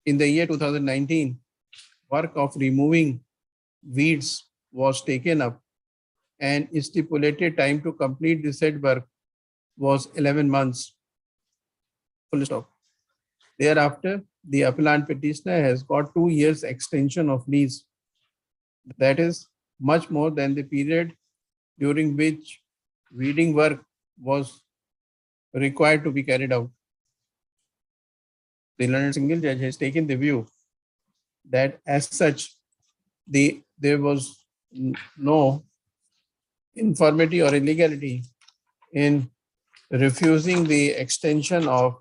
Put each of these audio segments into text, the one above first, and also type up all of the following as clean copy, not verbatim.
in the year 2019, work of removing weeds was taken up and stipulated time to complete the said work was 11 months. Full stop. Thereafter, the appellant petitioner has got 2 years extension of lease. That is much more than the period during which weeding work was required to be carried out. The learned single judge has taken the view that as such, there was no infirmity or illegality in refusing the extension of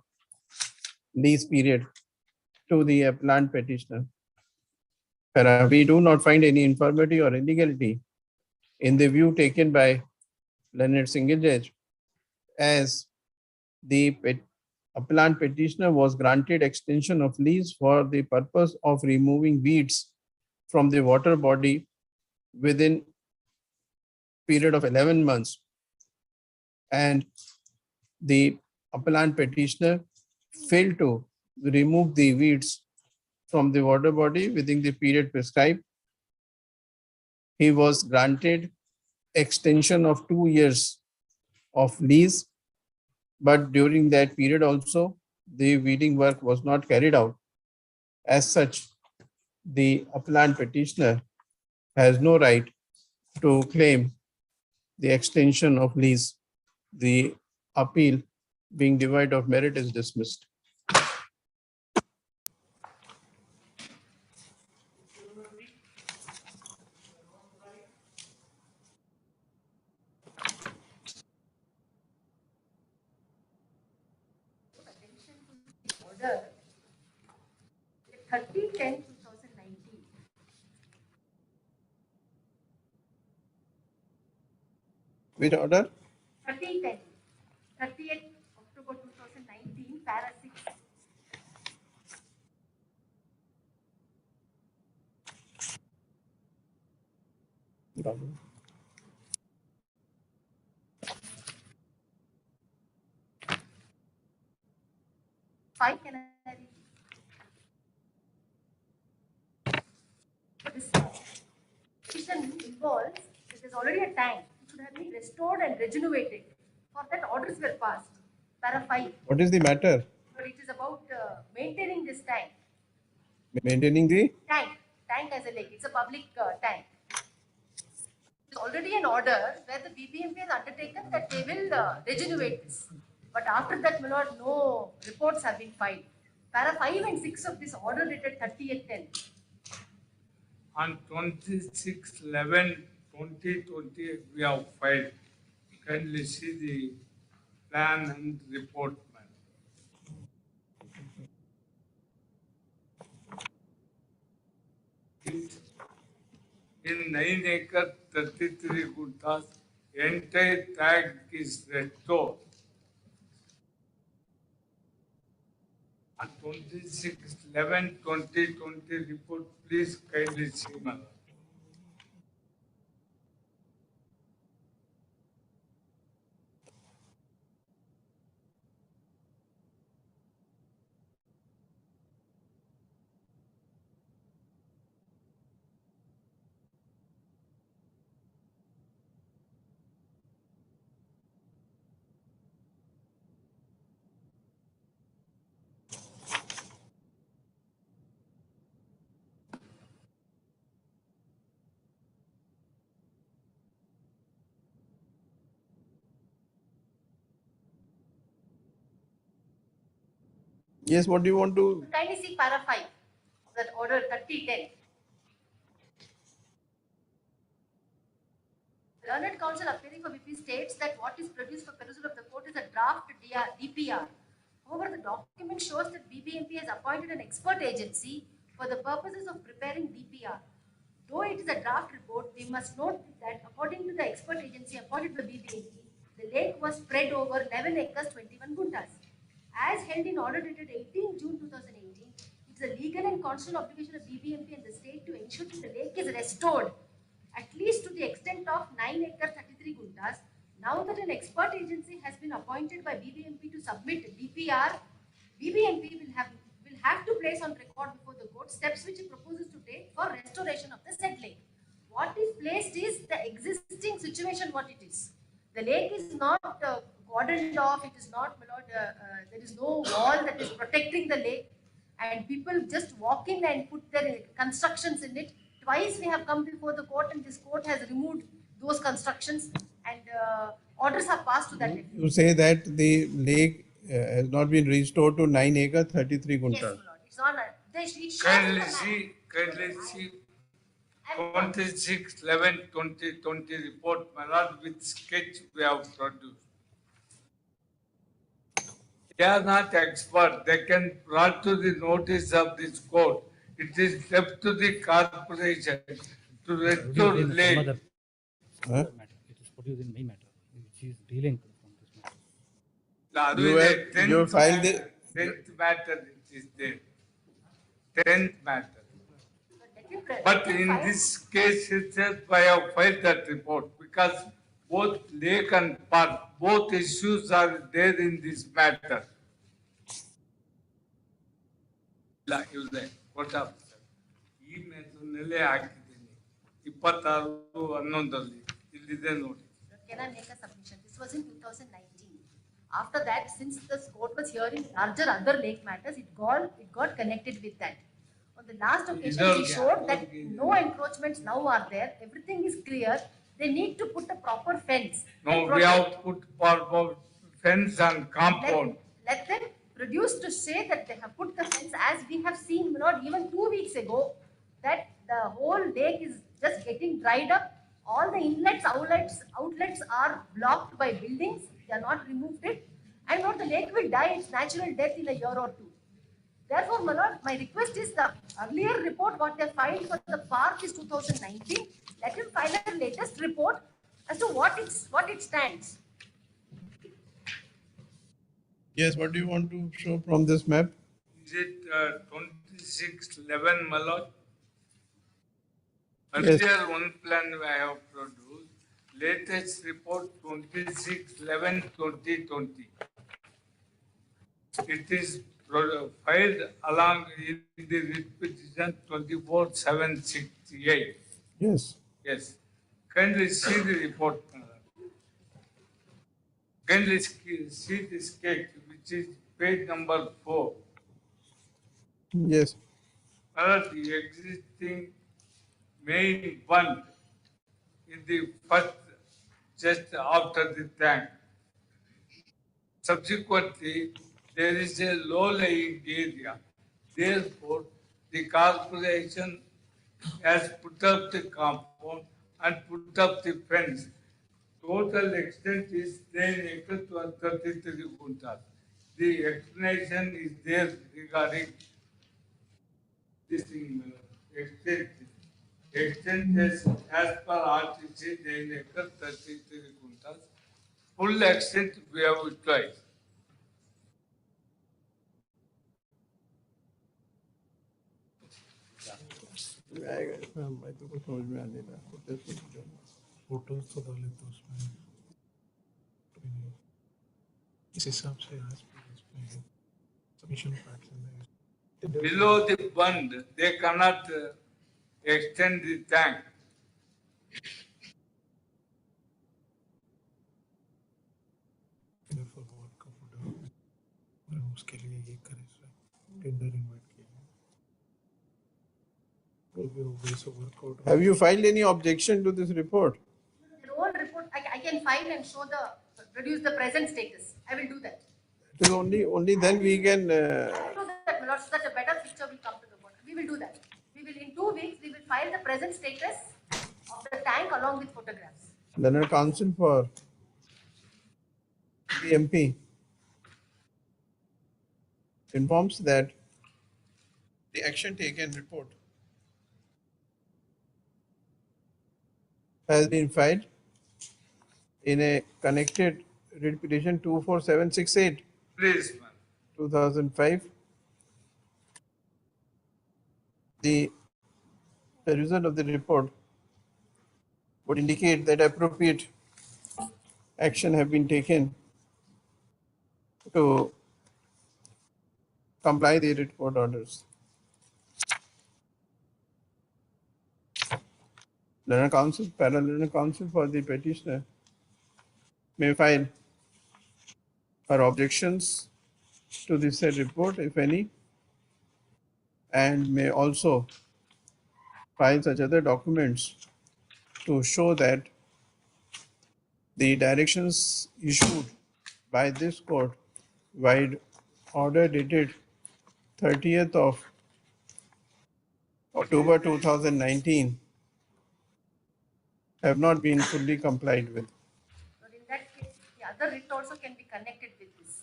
lease period to the appellant petitioner. We do not find any infirmity or illegality in the view taken by learned single judge, as the appellant petitioner was granted extension of lease for the purpose of removing weeds from the water body within period of 11 months, and the appellant petitioner failed to remove the weeds from the water body within the period prescribed. He was granted extension of 2 years of lease, but during that period also the weeding work was not carried out. As such, the appellant petitioner has no right to claim the extension of lease. The appeal, being devoid of merit, is dismissed. Order 30/10/2019. Which order? 30/10, 30th October 2019, para 6. Five, can I read? This petition involves, it is already a tank. It should have been restored and regenerated. For that, orders were passed. Para 5. What is the matter? But it is about maintaining this tank. Maintaining the Tank. Tank as a lake. It's a public tank. It's already an order where the BBMP has undertaken that they will regenerate this. But after that, my lord, no reports have been filed. Para 5 and 6 of this order dated 30th/10. On 26/11/2020, we have filed. Kindly see the plan and report, man. In 9 acres, 33 guntas, entire tag is restored. On 26/11/2020 report, please kindly see, man. Yes, what do you want to? Kindly see para 5 of that order 30/10. The learned counsel appearing for BP states that what is produced for perusal of the court is a draft DPR. However, the document shows that BBMP has appointed an expert agency for the purposes of preparing DPR. Though it is a draft report, we must note that according to the expert agency appointed by BBMP, the lake was spread over 11 acres, 21 guntas. As held in order dated 18 June 2018, it is a legal and constitutional obligation of BBMP and the state to ensure that the lake is restored at least to the extent of 9 acres 33 guntas. Now that an expert agency has been appointed by BBMP to submit DPR, BBMP will have to place on record before the court steps which it proposes to take for restoration of the said lake. What is placed is the existing situation what it is. The lake is not cordoned off, it is not, there is no wall that is protecting the lake, and people just walk in and put their constructions in it. Twice we have come before the court and this court has removed those constructions, and orders have passed to that effect. You say that the lake has not been restored to 9 acre 33 Yes, my guntas. lord. It's not a, it shows Kindly in the see, map. kindly see I'm- 26/11/2020 report, my lord, with sketch we have produced. They are not expert. They can brought to the notice of this court. It is left to the corporation to restore Produced in lake. some other Huh? matter. It is produced in my matter, which is dealing from this matter. You filed the- Tenth matter it is there. 10th matter. Let me But let me in file- this case itself, I have filed that report because both lake and park, both issues are there in this matter. ಇಲ್ಲ ಇವ್ರೆ court officer ಈ ಮೆಥಡ್ನಲ್ಲೇ ಹಾಕಿದ್ದೀನಿ 26/11 ಇಲ್ಲಿದೆ ನೋಡಿ. Can I make a submission? This was in 2019. After that, since the court was hearing larger other lake matters, it got connected with that. On the last occasion, he showed that no encroachments now are there. Everything is clear. They need to put a proper fence. No, we have put for fence and compound. Let them produce to say that they have put the fence, as we have seen, not even 2 weeks ago, that the whole lake is just getting dried up. All the inlets, outlets are blocked by buildings. They are not removed it. And not the lake will die its natural death in a year or two. Therefore, my lord, my request is the earlier report what they filed for the park is 2019. Let him file a latest report as to what it stands. Yes, what do you want to show from this map? Is it 26/11, my lord? Yes. Earlier one plan I have produced, latest report 26/11/2020. It is filed along in the writ petition 24/7/68. Yes. Yes. Kindly see the report. Kindly see the sketch, which is page number 4. Yes. The existing main fund in the first, just after the tank. Subsequently, there is a low-lying area. Therefore, the corporation has put up the compound and put up the fence. Total extent is 10 acres to 33 guntas. The explanation is there regarding this thing, extent. Extent is as per RTC 10 acres 33 guntas. Full extent we have utilized. मैं तो कुछ समझ में आने लगा photos तो डाले तो उसमें इस हिसाब से आज उसमें submission facts Below the bund, they cannot extend the tank. For work का फोटो और उसके लिए ये करे सर टेंडर इनवाइट किया will be always a workout. Have you filed any objection to this report? The whole report, I can file and produce the present status. I will do that. It is only then we can. I will do that, my lord, so that a better picture will come to the court. We will do that. We will, in 2 weeks, we will file the present status of the tank along with photographs. Learned counsel for the MP informs that the action taken report has been filed in a connected writ petition 24768 Please, man. 2005. The result of the report would indicate that appropriate action have been taken to comply the writ court orders. Learned counsel, paralearned counsel for the petitioner may file her objections to the said report, if any, and may also file such other documents to show that the directions issued by this court wide order dated 30th of October 2019 have not been fully complied with. But in that case, the other writ also can be connected with this.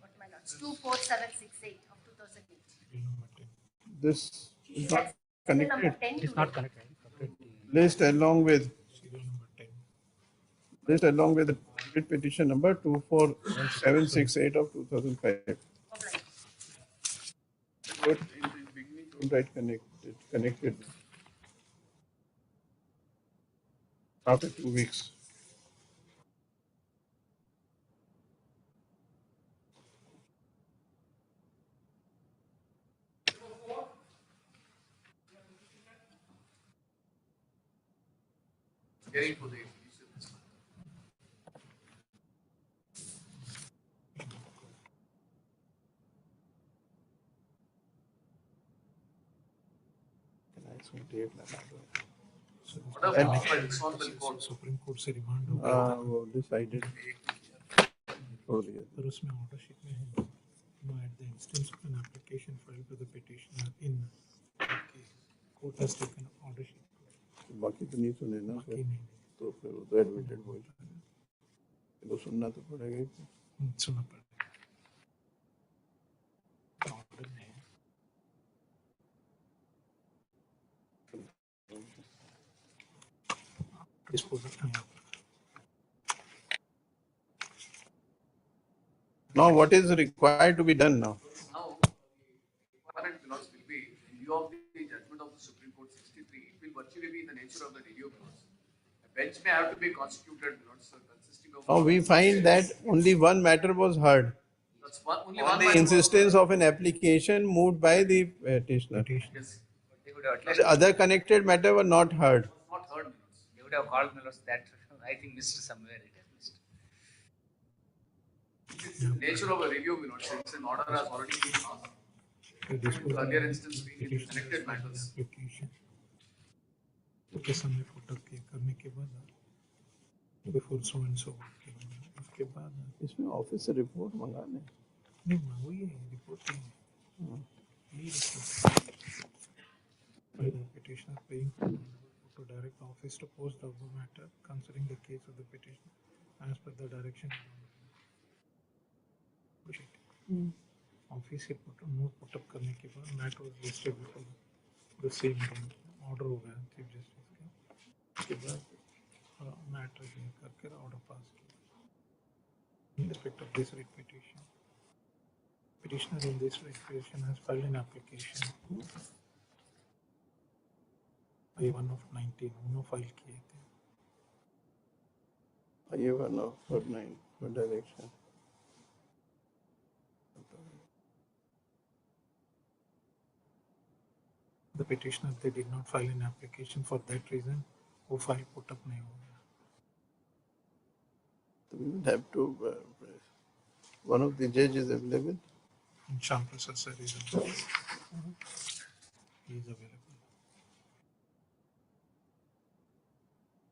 What my lords, 24768 of 2008. Serial number 10. This is not That's serial number connected. 10 It is to not it. connected. Separate. List along with Serial number 10. the writ petition number 24768 of 2005. Obliged. But in the beginning, don't write connected after 2 weeks. Hearing for the petitions. What And- about horizontal court? Supreme court से remand हो गया था वो decided छोड़ दिया. पर उसमें order sheet में है no at the instance of an application filed by the petitioner in case court has taken order sheet बाकी तो नहीं सुने ना बाकी फिर नहीं तो फिर वो तो एडमिटेड बोल तो सुनना तो पड़ेगा ही. सुना पड़ेगा ऑर्डर में है डिस्पोजल यहाँ Now what is required to be done now? Now, requirement clause will be, in view of the judgment of the Supreme Court 63, it will virtually be in the nature of the review clause. A bench may have to be constituted, consisting of. Now we find that only one matter was heard That's only on one. the matter was- insistence of an application moved by the petitioner. Yes, They would have at The least other connected matter were not heard. not heard. Minutes. they would have called Miller's that I think missed somewhere it has missed. It's the nature of a review, since an order has already been passed. Disposal Earlier instance being in connected matters. Application के समय photo के करने के बाद before so and so उसके बाद इसमें office से रिपोर्ट मंगाने. नहीं वही है रिपोर्ट यही report petitioner paying to direct office to post the above matter considering the case of the petitioner as per the direction office से नोट पुट अप करने के बाद matter was listed before the same order हो गया chief justice का उसके बाद matter करके ऑर्डर पास किया in respect of this writ petition. Petitioner in this writ petition has filed an application. I1 of 19, उन्होंने फाइल किए थे. ये one of 9 for direction. The petitioner they did not file an application for that reason. वो file put up नहीं हो गया. We will have to. One of the judges available. And Shyam Prasad sir is available. He is available.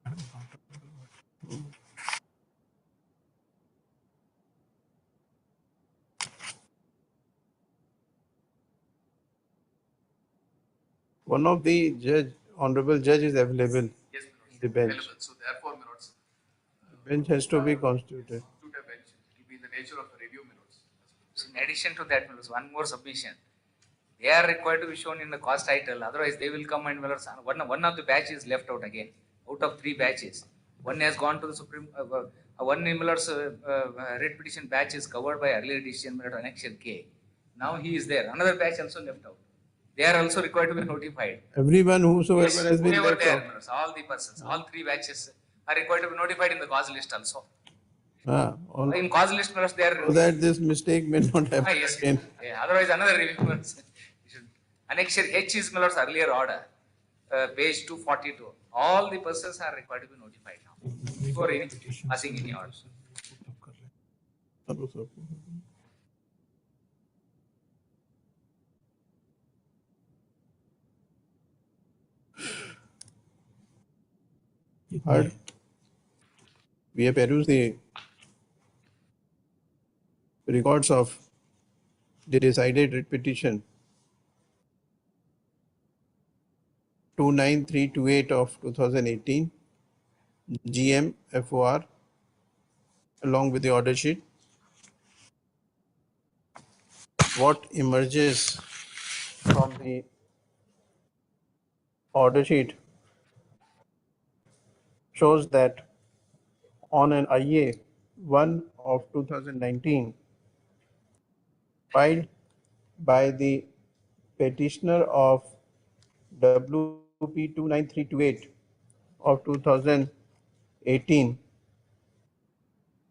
Madam, not available. One of the honorable judge is available. Yes, The bench. available. So therefore, minutes, Bench has to be constituted. to the bench, it will be in the nature of a review minutes. So in addition to that, Miller's one more submission. They are required to be shown in the cause title. Otherwise, they will come and Miller's one of the batch is left out again. Out of 3 batches, one has gone to the Supreme. One Miller's writ petition batch is covered by earlier decision Miller annexure K. Now he is there. Another batch also left out. They are also required to be notified. Everyone whosoever Yes, has been whoever left there, out. Millers, all the persons, all 3 batches are required to be notified in the cause list also. All In cause list, Millers, they are. so that this mistake may not happen Yes, again. yeah. Yeah, otherwise another review. Annexure H is Miller's earlier order, page 242. All the persons are required to be notified now before any passing any order. Hello sir Heard? We have perused the records of the decided writ petition 29328 of 2018 GM FOR along with the order sheet. What emerges from the order sheet shows that on an IA 1 of 2019 filed by the petitioner of WP 29328 of 2018,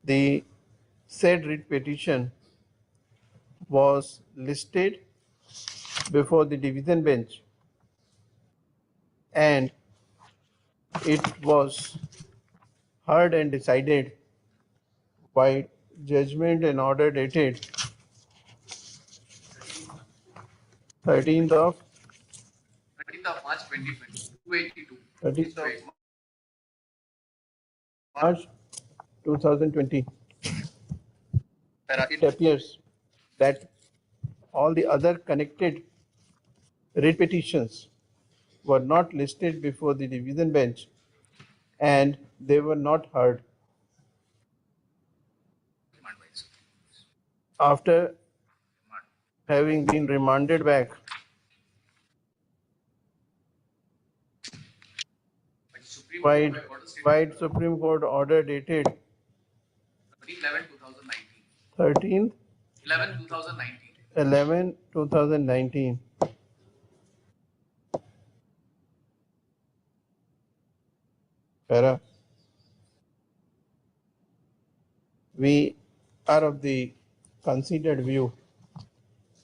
the said writ petition was listed before the division bench and it was heard and decided by judgment and order dated 13th of 13th of March 2020, 282. 13th of March 2020. It appears that all the other connected writ petitions were not listed before the division bench and they were not heard. After having been remanded back by Supreme Court order dated 13th 11 2019. Para. We are of the considered view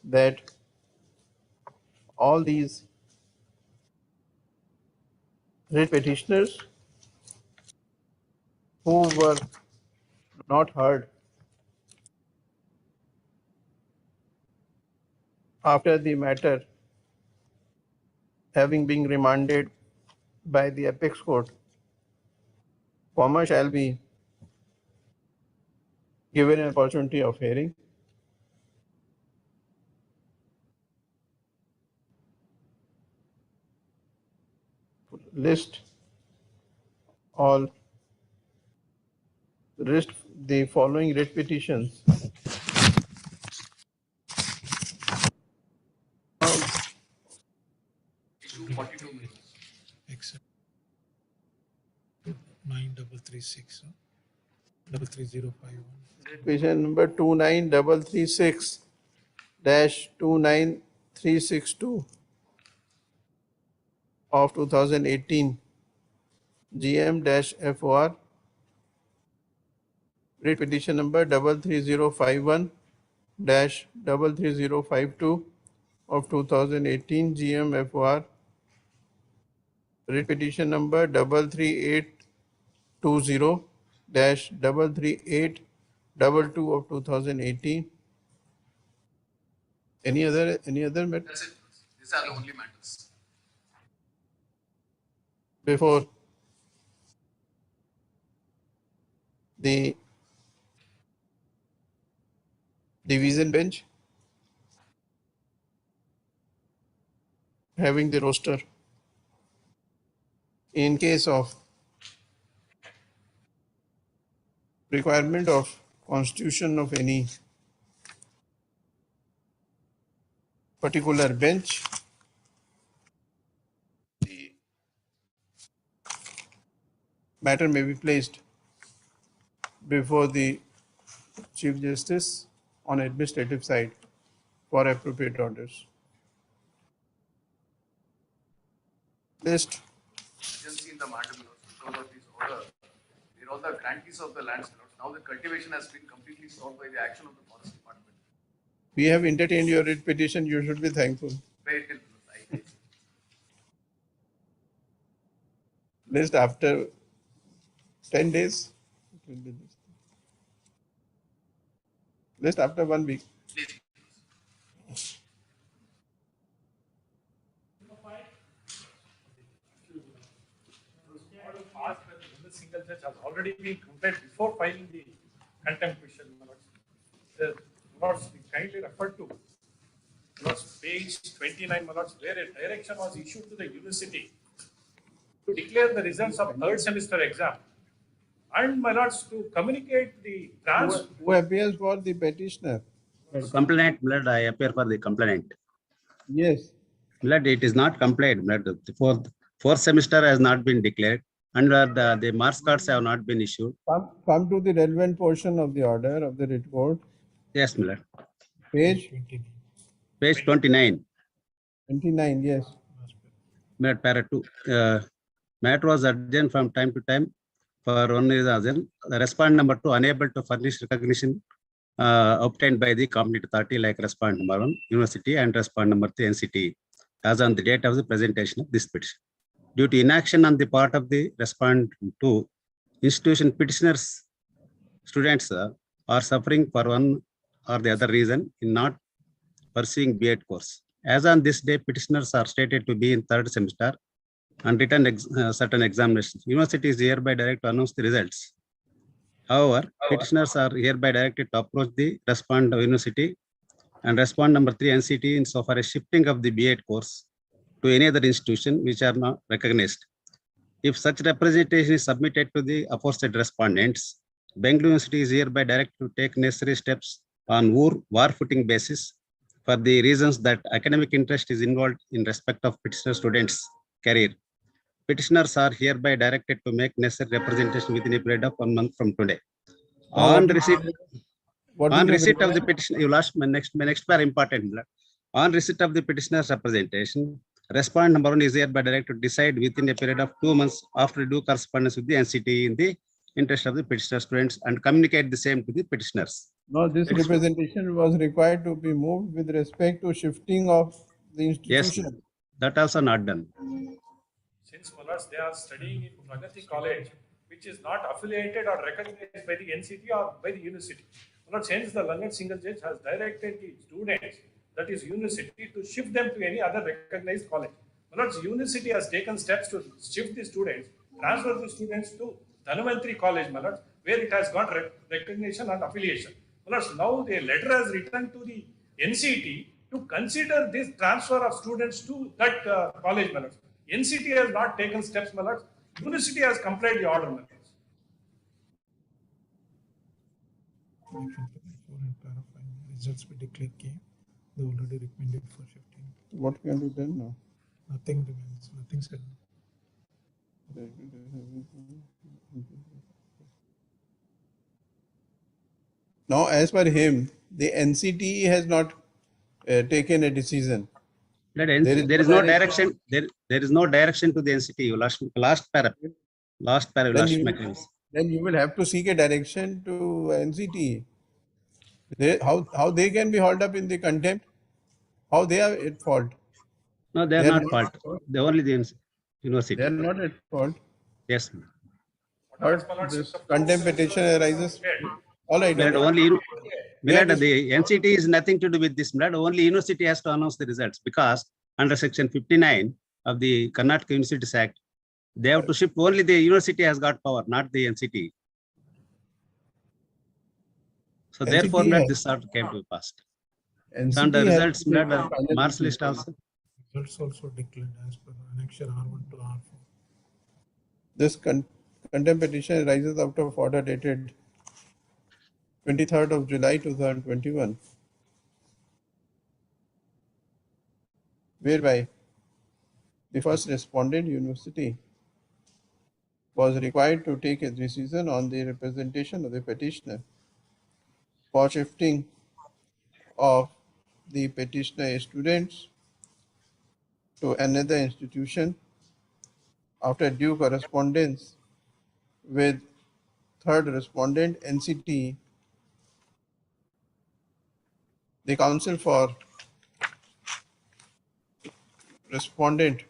that all these writ petitioners who were not heard after the matter having been remanded by the apex court, shall be given an opportunity of hearing. List the following writ petitions. Issue 42. except 9336 33051. Petition number 29336 29362 of 2018 GM-FOR. Writ petition number 33051 33052 of 2018 GM-FOR. Writ petition number 33820 33822 of 2018. Any other matter That's it. These are the only matters. before the division bench having the roster in case of requirement of constitution of any particular bench, the matter may be placed before the Chief Justice on administrative side for appropriate orders. List Agency in the matter because of this order. They're all the grantees of the lands. Now the cultivation has been completely stopped by the action of the forest department. We have entertained your writ petition. You should be thankful. Very well, I List after 10 days. It will be list after 1 week. please. Asked whether the single judge has already been complained before filing the contempt petition. The Lords, we kindly refer to page 29, where a direction was issued to the university to declare the results of third semester exam and to communicate the transfer. Who appears for the petitioner? Complainant, blood, I appear for the complainant. Yes. Blood, it is not complained. Blood, the fourth semester has not been declared, and the marks cards have not been issued. Come to the relevant portion of the order of the writ court. Yes, Milord. Page 29. 29, yes. Milord, para 2. Matter was adjourned from time to time for one reason. The respondent number 2 unable to furnish recognition obtained by the competent authority, like respondent number 1, university, and respondent number 3, NCT, as on the date of the presentation of this petition. Due to inaction on the part of the respondent 2, institution petitioners, students are suffering for one or the other reason in not pursuing B.Ed course. As on this day, petitioners are stated to be in third semester and written certain examinations. University is hereby directed to announce the results. However, petitioners are hereby directed to approach the respondent of university and respondent number 3, NCT, insofar as shifting of the B.Ed course to any other institution which are not recognized. If such representation is submitted to the aforesaid respondents, Bengaluru University is hereby directed to take necessary steps on war footing basis for the reasons that academic interest is involved in respect of petitioner students' career. Petitioners are hereby directed to make necessary representation within a period of 1 month from today. On receipt of the petition, you lost my next part important. On receipt of the petitioner's representation, respondent number 1 is hereby directed to decide within a period of 2 months after due correspondence with the NCT in the interest of the petitioner students and communicate the same to the petitioners. No, this representation was required to be moved with respect to shifting of the institution. Yes, that also not done. Since they are studying in Pragati College, which is not affiliated or recognized by the NCT or by the university. Hence, the learned single judge has directed the students, that is university, to shift them to any other recognized college. University has taken steps to shift the students, transfer the students to Dhanvantri College, where it has got recognition and affiliation. Now the letter has written to the NCT to consider this transfer of students to that college. NCT has not taken steps. University has complied the order. Results be declared came. They already recommended for shifting. What can be done now? Nothing remains. Nothing said. Now, as per him, the NCT has not taken a decision. There is no direction. There is no direction to the NCT. Last paragraph. Then you will have to seek a direction to NCT. How they can be hauled up in the contempt? How they are at fault? No, they are not fault. They only the university. They are not at fault. Yes. But this contempt petition arises. All right. Only the NCT is nothing to do with this. Only university has to announce the results, because under section 59 of the Karnataka Universities Act, they have to shift. Only the university has got power, not the NCT. So NCT therefore, this order came to pass. And the results, marks list also. Results also declared as per annexure R1 to R4. This contempt petition arises out of order dated 23rd of July 2021, whereby the first respondent, university, was required to take a decision on the representation of the petitioner for shifting of the petitioner students to another institution after due correspondence with third respondent, NCT, The counsel for respondent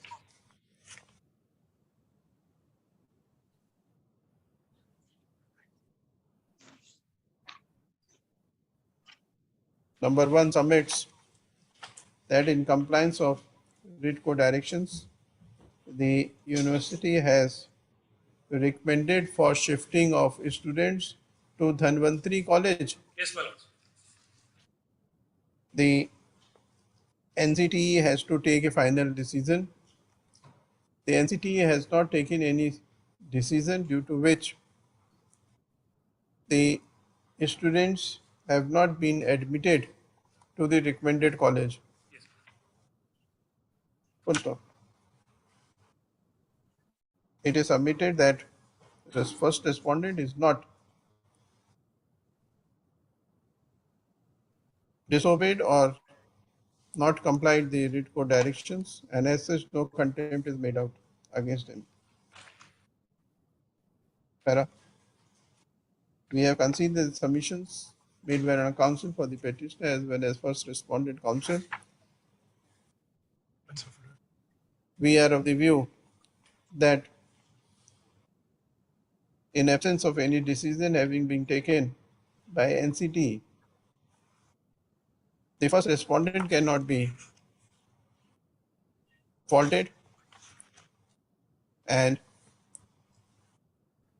number 1 submits that in compliance of writ co-directions, the university has recommended for shifting of students to Dhanvantri College. Yes, my lord. The NCTE has to take a final decision. The NCTE has not taken any decision, due to which the students have not been admitted to the recommended college. Yes. Full stop. It is submitted that the first respondent is not disobeyed or not complied the writ code directions, and as such no contempt is made out against him. Para. We have considered the submissions made by our counsel for the petitioner as well as first respondent counsel. We are of the view that in absence of any decision having been taken by NCT, the first respondent cannot be faulted and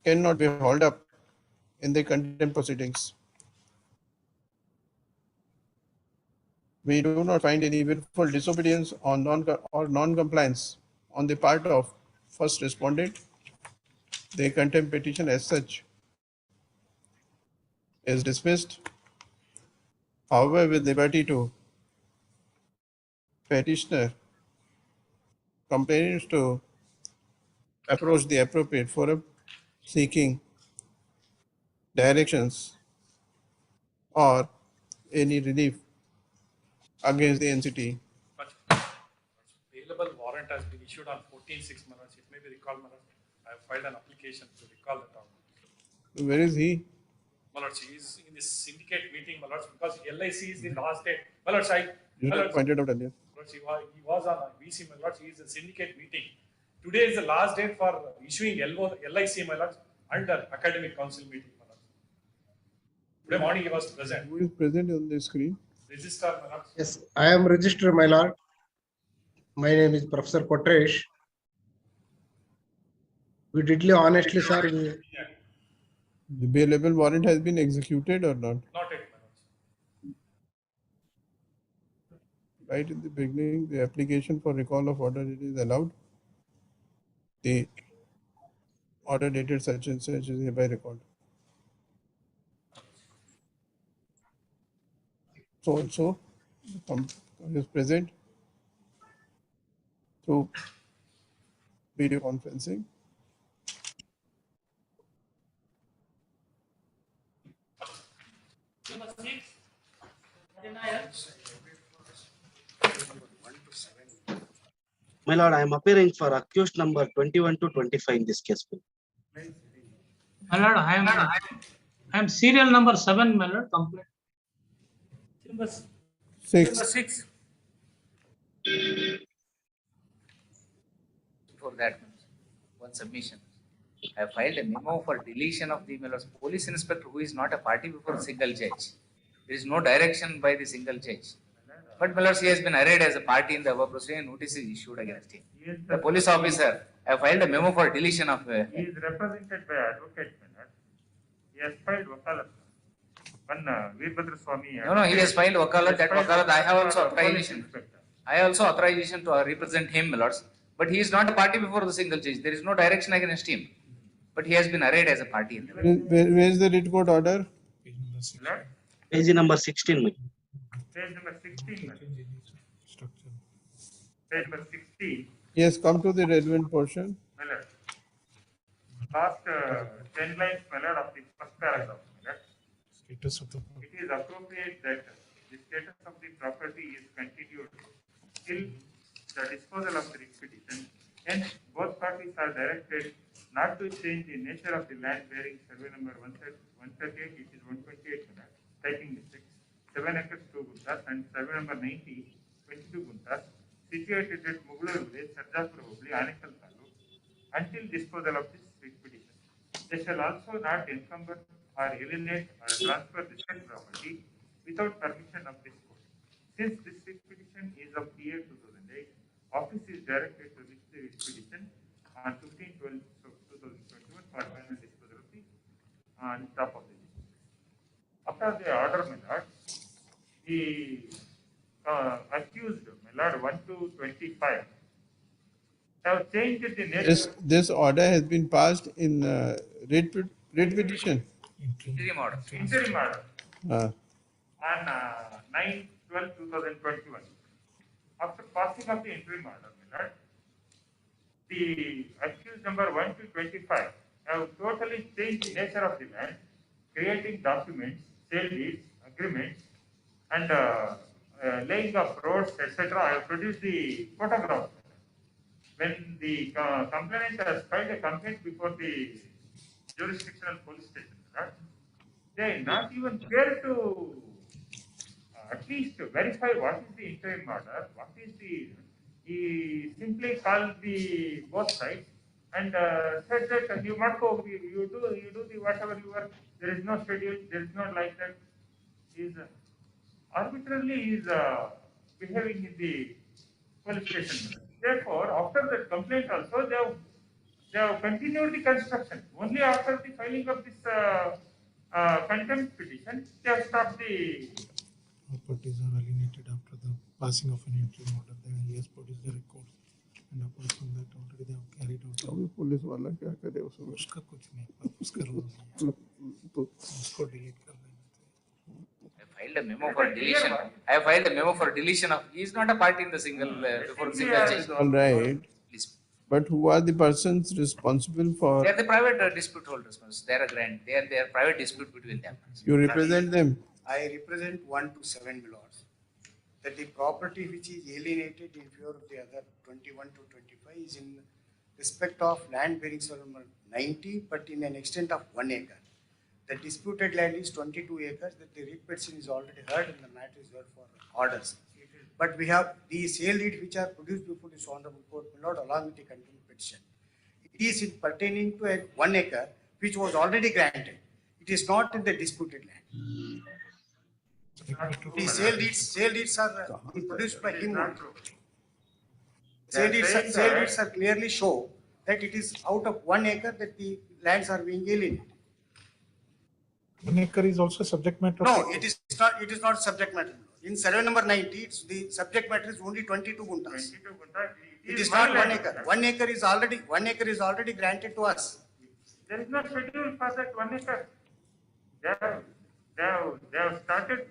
cannot be hauled up in the contempt proceedings. We do not find any willful disobedience or non-compliance on the part of first respondent. The contempt petition as such is dismissed. However, with liberty to petitioner complainants to approach the appropriate forum seeking directions or any relief against the NCT. But bailable warrant has been issued on 14/6, my lord. It may be recalled, my lord. I have filed an application to recall that order. Where is he? My lord, he is in this syndicate meeting, my lord, because LIC is the last date. My lord, You have pointed out earlier. he was on VC, my lord. He is a syndicate meeting. Today is the last date for issuing LIC, my lord, under academic council meeting, my lord. Today morning he was present. Who is present on the screen? Registrar, my lord. Yes, I am registered, my lord. My name is Professor Kotresh. We didly honestly, sir. The bailable warrant has been executed or not? Not yet, my lord. Right in the beginning, the application for recall of order, it is allowed. The order dated such and such is hereby recalled. So also is present through video conferencing. My lord, I am appearing for accused number 21 to 25 in this case. My lord, I am serial number 7, my lord, complaint. Number 6. For that one submission, I have filed a memo for deletion of the police inspector who is not a party before a single judge. There is no direction by the single judge. But he has been arraigned as a party in the above proceeding. Notice is issued against him. The police officer, I have filed a memo for deletion of. He is represented by advocate, he has filed wakalat. One Veerbhadra Swami. No, he has filed wakalat. That wakalat I have also authorization. I also authorization to represent him, my lords. But he is not a party before the single judge. There is no direction against him. But he has been arraigned as a party. In the Where is the writ court order? Page number 16. Page number 16. Page number 16. Yes, come to the relevant portion. Last 10 lines, of the first paragraph. Status of the. It is appropriate that the status of the property is continued till the disposal of the expedition. Hence, both parties are directed not to change the nature of the land bearing survey number 138, it is 128, typing mistakes. 7 acres 2 guntas and survey number 90, 22 guntas situated at Muglur village, Sarjapur Hubli, Anekal Taluk, until disposal of this expedition. They shall also not encumber or alienate or transfer the said property without permission of this court. Since this expedition is of year 2008, office is directed to lift the expedition on 15/12/2021 for final disposal of the top of the list. After the order, my lord, the accused, my lord, 1 to 25, have changed the nature. This order has been passed in writ petition. Interim order. Interim order Uh, on 9/12/2021. After passing of the interim order, my lord, the accused number 1 to 25 have totally changed the nature of the land, creating documents, sale deeds, agreements, and laying of roads, etc. I have produced the photographs. When the complainant has filed a complaint before the jurisdictional police station, right, they not even care to at least verify what is the interim order, what is the. He simply called the both sides and said that you must go, you do the whatever you are. There is no schedule, there is no like that. Is arbitrarily is behaving in the police station. Therefore, after the complaint also, they have continued the construction. Only after the filing of this contempt petition, they have stopped the. Properties are alienated after the passing of an interim order. Then he has produced the records, and apart from that, already they have carried out. अभी police वाला क्या करे उसमें? उसका कुछ नहीं, उसका role नहीं है। उसको डिलीट कर देना चाहिए। I filed a memo for deletion. I have filed a memo for deletion of. He is not a party in the single before the single judge. All right. Please. But who are the persons responsible for? They are the private dispute holders. They are a grant. They are private dispute between them. You represent them. I represent 1 to 7 milords. That the property which is alienated in favor of the other 21 to 25 is in respect of land bearing survey number 90, but in an extent of 1 acre. The disputed land is 22 acres. That the writ petition is already heard and the matter is heard for orders. But we have the sale deeds which are produced before this honorable court, my lord, along with the contempt petition. It is pertaining to a 1 acre which was already granted. It is not in the disputed land. The sale deeds are produced by him. Sale deeds are clearly show that it is out of 1 acre that the lands are being alienated. 1 acre is also subject matter. No, it is not. It is not subject matter. In survey number 90, it's the subject matter is only 22 guntas. 22 guntas. It is not 1 acre. 1 acre is already granted to us. There is no schedule for that 1 acre. They have started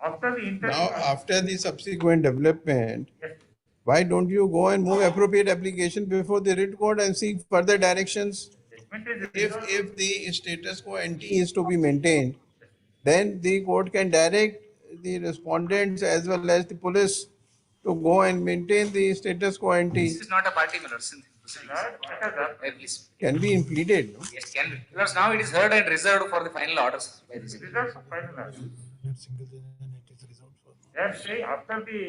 after the interim. Now, after the subsequent development, Yes. why don't you go and move appropriate application before the writ court and seek further directions? If the status quo ante is to be maintained, then the court can direct the respondents as well as the police to go and maintain the status quo ante. This is not a party matter. Please. Can be implemented. No? Yes, can be. Because now it is heard and reserved for the final orders by the city. Reserved for final orders. Single judge and it is resolved for. They are saying after the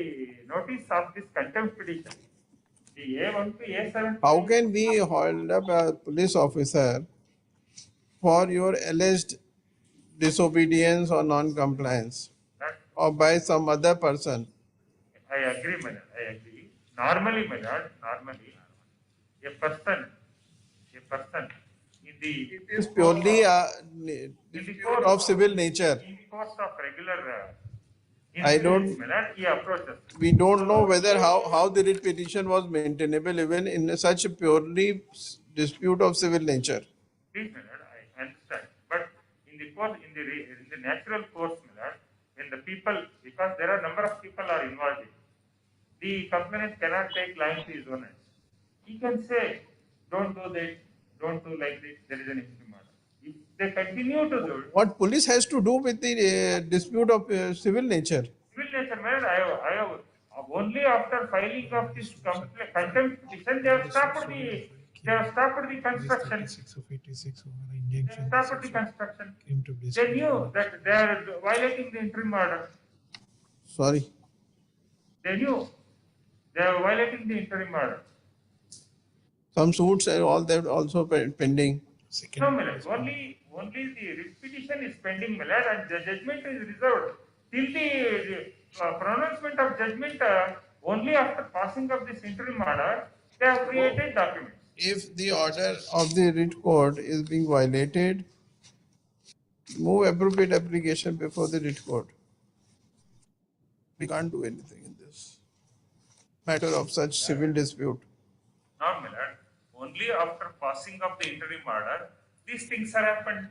notice of this contempt petition, the A1 to A7. How can we hold up a police officer for your alleged disobedience or non-compliance or by some other person? I agree, my lord. I agree. Normally, my lord, a person in the. It is purely a dispute of civil nature. In the course of regular. I don't. My lord, he approaches. We don't know whether how the writ petition was maintainable even in such a purely dispute of civil nature. Please, my lord, I understand. But in the course, in the natural course, my lord, when the people, because there are number of people are involved in, the complainant cannot take line to his own hands. He can say, don't do that, don't do like this, there is an interim order. If they continue to do it. What police has to do with the dispute of civil nature? Civil nature, man, I have only after filing of this contempt petition, they have stopped the construction. 6 of 86 over They injunction. stopped the construction. Came to They knew that they are violating the interim order. Sorry. They knew they were violating the interim order. Some suits are all that also pending. No, my lord. Only the writ petition is pending, my lord, and the judgment is reserved till the pronouncement of judgment. Only after passing of this interim order, they have created documents. If the order of the writ court is being violated, move appropriate application before the writ court. We can't do anything in this matter of such civil dispute. No, my lord. Only after passing of the interim order, these things are happened.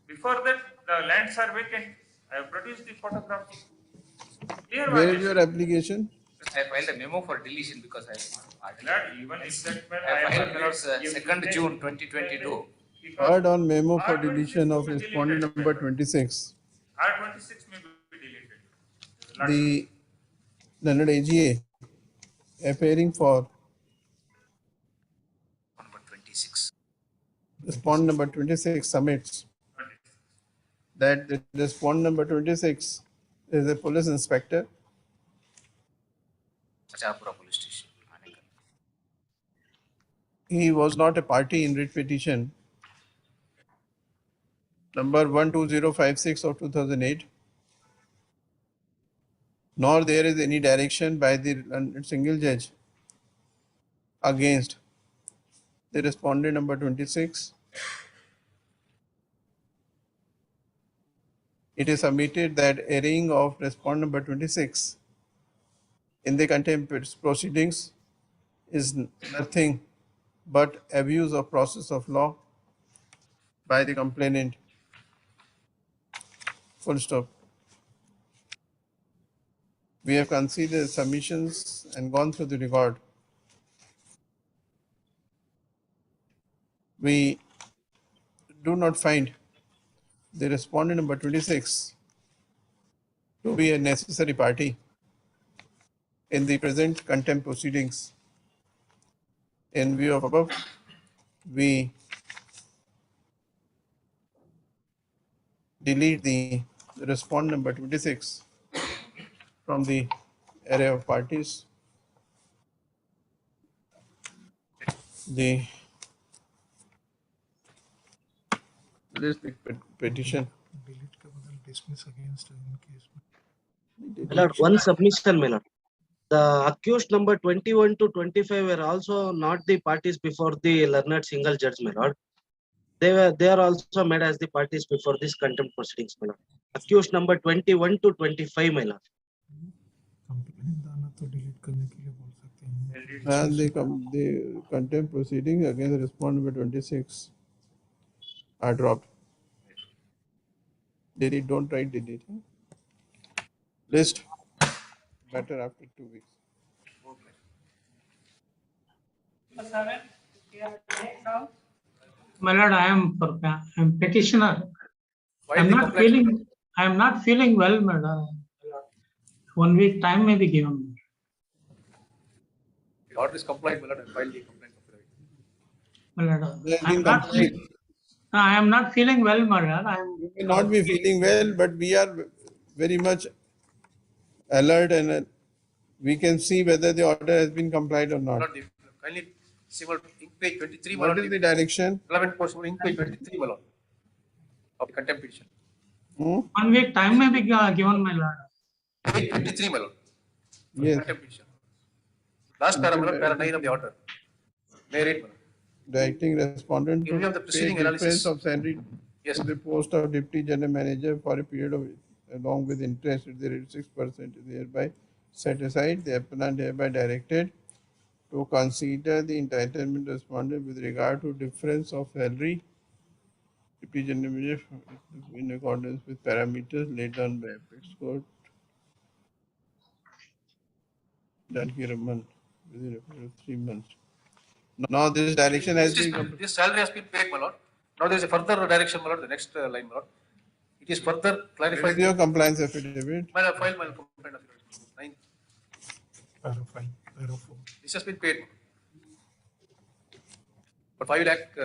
Before that, the lands are vacant. I have produced the photographs. Clear Where is violation. your application? I filed a memo for deletion because I My lord, even in that manner, I filed agreed. on 2nd June 2022. Heard on memo for R26 deletion of may be respondent deleted, number sir. 26. R26 may be deleted. The learned AGA appearing for Number 26. respondent number 26 submits that the respondent number 26 is a police inspector. Achapura Police Station. He was not a party in writ petition number 12056 of 2008, nor there is any direction by the single judge against the respondent number 26. It is submitted that arraignment of respondent number 26 in the contempt proceedings is nothing but abuse of process of law by the complainant. Full stop. We have considered submissions and gone through the record. We do not find the respondent number 26 to be a necessary party in the present contempt proceedings. In view of above, we delete the respondent number 26 from the array of parties. The this petition. Dismiss against in case. My lord, one submission, my lord. The accused number 21 to 25 were also not the parties before the learned single judge, my lord. They are also made as the parties before this contempt proceedings, my lord. Accused number 21 to 25, my lord. And the contempt proceeding against the respondent number 26 are dropped. Delete, don't write delete. List better after 2 weeks. My lord, I am petitioner. I am not feeling well, my lord. 1 week time may be given. The order is complied, my lord, and file the complaint. My lord, I am not feeling well, my lord. You may not be feeling well, but we are very much alert and we can see whether the order has been complied or not. Kindly see what ink page 23. What is the direction? Relevant portion, ink page 23, my lord, of the contempt petition. 1 week time may be given, my lord. Page 23, my lord. Yes. Contempt petition. Last para, my lord, para 9 of the order. May read, my lord. Directing respondent In view of the to preceding pay difference analysis. of salary to the post of deputy general manager for a period of along with interest at the rate 6% is hereby set aside. The appellant hereby directed to consider the entitlement respondent with regard to difference of salary deputy general manager in accordance with parameters laid down by Apex Court. Done here a month within a period of 3 months. Now this direction has been This salary has been paid, my lord. Now there is a further direction, my lord, the next line, my lord. It is further clarified. Where is your compliance affidavit? My lord, file my complaint affidavit. 9. This has been paid. But 5 lakh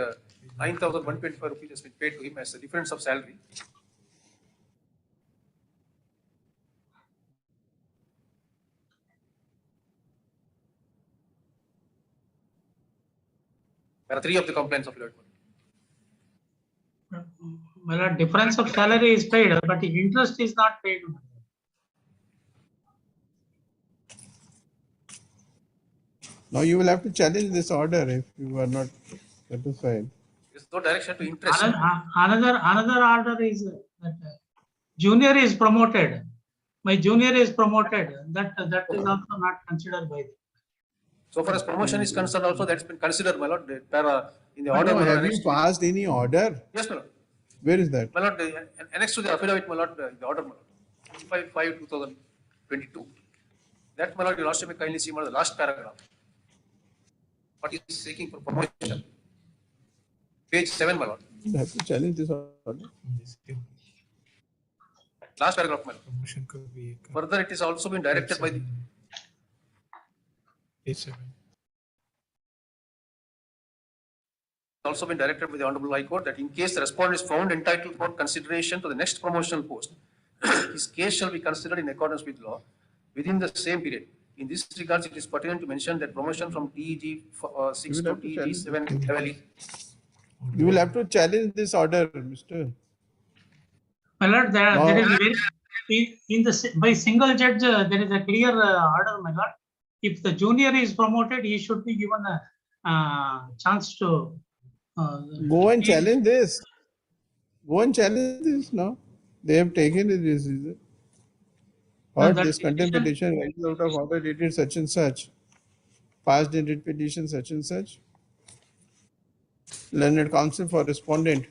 9,125 rupees has been paid to him as the difference of salary. Para 3 of the complaints of Lloyd. Well, a difference of salary is paid, but the interest is not paid. Now you will have to challenge this order if you are not satisfied. There's no direction to interest. Another order is that junior is promoted. My junior is promoted. That is also not considered by them. So far as promotion is concerned, also that's been considered, my lord. In the order, No, my lord, have you passed any order? Yes, my lord. Where is that? My lord, annexed to the affidavit, my lord, the order, my lord, 5/5/2022. That, my lord, you lordship may kindly see, my lord, the last paragraph. What is seeking for promotion? Page 7, my lord. You have to challenge this order. Last paragraph, my lord. Promotion could be Further, it is also been directed by the page 7. Also been directed by the Honorable High Court that in case the respondent is found entitled for consideration to the next promotional post, his case shall be considered in accordance with law within the same period. In this regard, it is pertinent to mention that promotion from TEG 6 to TEG 7 level is. You will have to challenge this order, Mr. My lord, there is very by single judge there is a clear order, my lord. If the junior is promoted, he should be given a chance to go and challenge this. Go and challenge this now. They have taken a decision. Heard this contempt petition rises out of order dated such and such. Passed in writ petition such and such. Learned counsel for respondent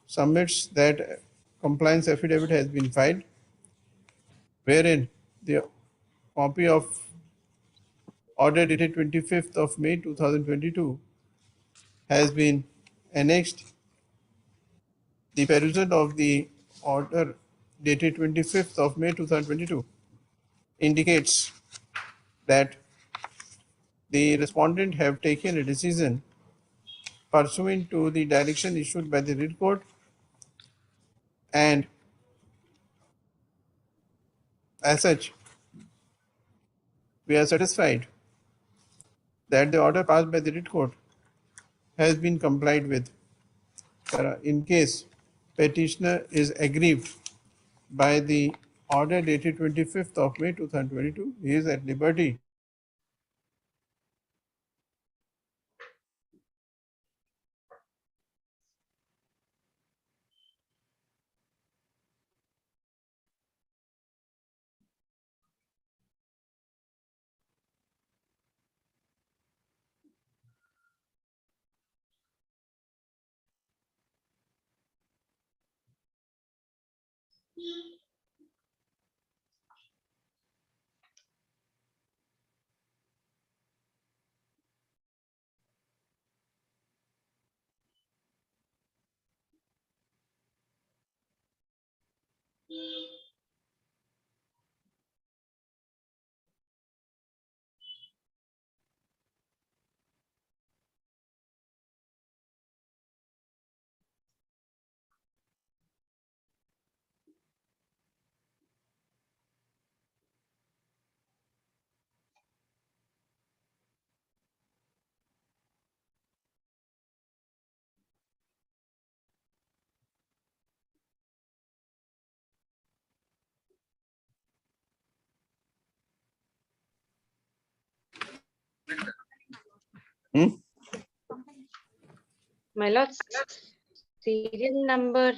submits that compliance affidavit has been filed, wherein the copy of order dated 25th of May 2022 has been annexed. The perusal of the order dated 25th of May 2022 indicates that the respondent have taken a decision pursuant to the direction issued by the writ court, and as such, we are satisfied that the order passed by the writ court has been complied with. In case petitioner is aggrieved by the order dated 25th of May 2022, he is at liberty My lord, serial number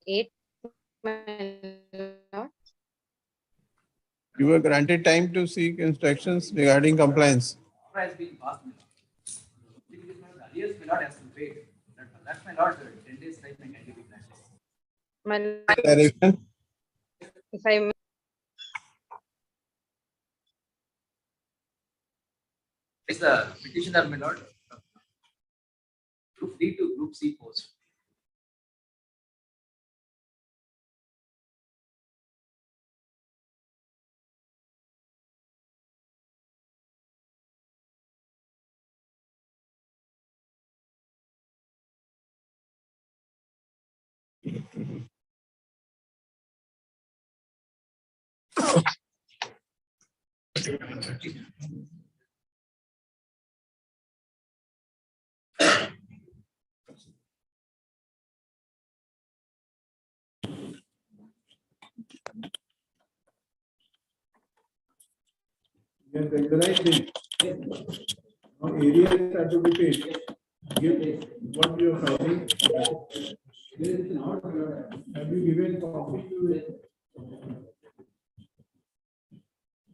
8, my lord. You were granted time to seek instructions regarding compliance. Has been passed, my lord. The earliest, my lord, has to wait. That's my lord, 10 days time I can give it granted. My Direction. if I may. Is the petitioner, my lord, Group D to Group C post. can regularize it. Now areas have to be paid. Give what you are finding. Have you given copy to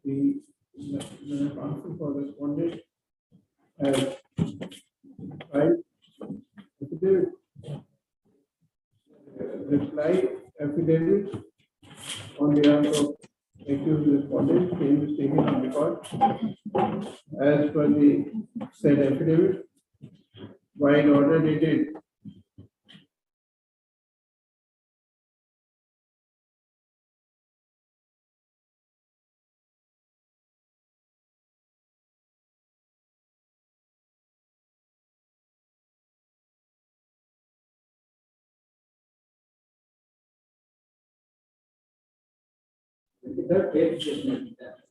the council for respondent? As right? Reply affidavit on behalf of accused respondent, same is taken on record as per the said affidavit, while order dated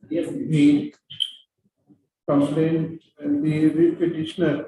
the complaint and the petitioner